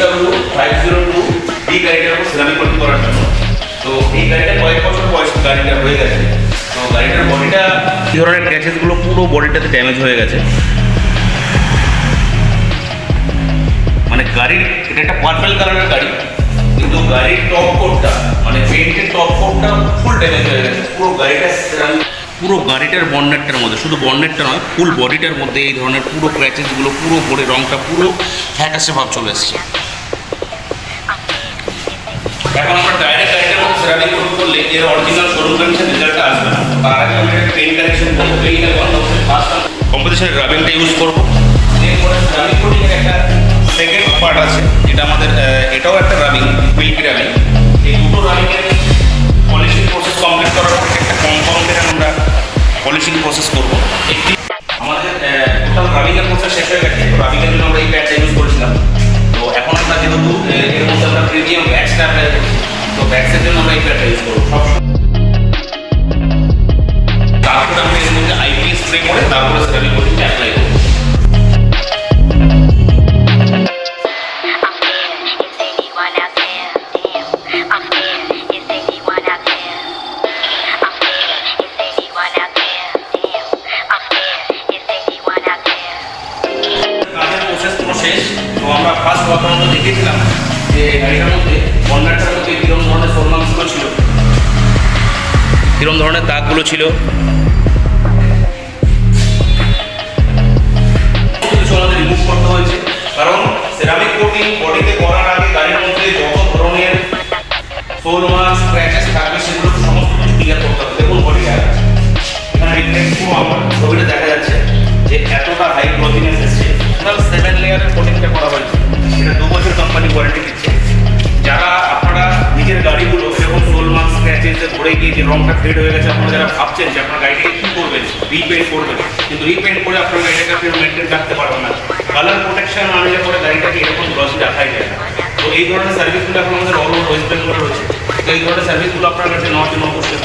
BMW 502 গাড়িটার উপর ceramic coating করার জন্য। তো এই গাড়িটা কয়েক বছর বয়স গাড়িটা হয়ে গেছে। তো গাড়িটার বডিটা এই ধরনের ক্র্যাচেসগুলো পুরো বডিটাতে ড্যামেজ হয়ে গেছে। মানে গাড়ির এটা একটা পার্পল কালারের গাড়ি, কিন্তু গাড়ির টপ কোটটা মানে পেন্টের টপ কোটটা ফুল ড্যামেজ হয়ে গেছে। পুরো গাড়িটার বনেটটার মধ্যে, শুধু বনেটটা নয় ফুল বডিটার মধ্যে এই ধরনের পুরো ক্র্যাচেসগুলো, পুরো বডি রংটা পুরো ফ্যাকাসে ভাব চলে এসছে। এখন আমরা ডাইরেক্ট গাড়িটার মধ্যে সেরামিক কোট করলে এর অরিজিনাল শোরুম কন্ডিশন রেজাল্টটা আসবে না। তার আগে আমরা পেইন্ট কালেকশন করবো, পেইন্টের ফার্স্ট কম্পোজিশনের রাবিংটা ইউজ করবো। এরপরে সেরামিক কোটিংয়ের একটা সেকেন্ড পার্ট আছে, যেটা আমাদের এটাও একটা রাবিং, মিল্কি রাবিং। এই দুটো রাবিংয়ের পলিশিং প্রসেস কমপ্লিট করার পর একটা কম্পাউন্ডের আমরা পলিশিং প্রসেস করবো। একটি আমাদের টোটাল রাবিংয়ের প্রসেস শেষ হয়ে গেছে। তো রাবিংয়ের জন্য আমরা এই প্যাডটা ইউজ করেছিলাম। তো এখন আমরা যেহেতু এর মধ্যে আমরা প্রিমিয়াম ব্যাক্সটা অ্যাপ্লাই করছি, তো ব্যাক্সের জন্য আমরা এই প্যাডটা ইউজ করবো সব। তারপরে আমরা এর মধ্যে আইপিএস স্প্রে করে তারপরে সেরামিক কোটিংটা অ্যাপ্লাই করবো। তো আমরা ফার্স্ট প্রথমত দেখেছিলাম যে গাড়িটার মধ্যে বন্যাটার মধ্যে কীরকম ধরনের ফরমার্কসগুলো ছিল, কীরকম ধরনের দাগগুলো ছিল। কিছু আমাদের রিমুভ করতে হয়েছে, কারণ সেরামিক কোটিং বডিতে করার আগে গাড়ির মধ্যে যত ধরনের সোল মার্কস স্ক্র্যাচেস থাকবে সেগুলো সমস্ত কিছু ক্লিয়ার করতে হবে। দেখুন বডিটা এখানে রিফ্লেক্ট পুরো আমার ছবিটা দেখা যাচ্ছে যে এতটা হাই গ্লোজিনেস এসছে। টোটাল 7 লেয়ারের কোটিংটা করা হয়েছে। এটা 2 বছর কোম্পানি ওয়ারেন্টি দিচ্ছে। যারা আপনারা নিজের গাড়িগুলো এরকম সোল মার্ক স্ক্র্যাচেসে ধরে গিয়ে যে রংটা ফেড হয়ে গেছে, আপনারা যারা ভাবছেন যে আপনার গাড়িটাকে কী করবেন, রিপেন্ট করবেন, কিন্তু রিপেন্ট করে আপনার গাড়িটাকে ফের মেনটেন রাখতে পারবেন না। কালার প্রোটেকশন আনলে পরে গাড়িটাকে এরকম গ্লসি রাখাই যায় না। তো এই ধরনের সার্ভিসগুলো এখন আমাদের অল ওভার ওয়েস্ট বেঙ্গলে রয়েছে। তো এই ধরনের সার্ভিসগুলো আপনার কাছে নেওয়ার জন্য অবশ্যই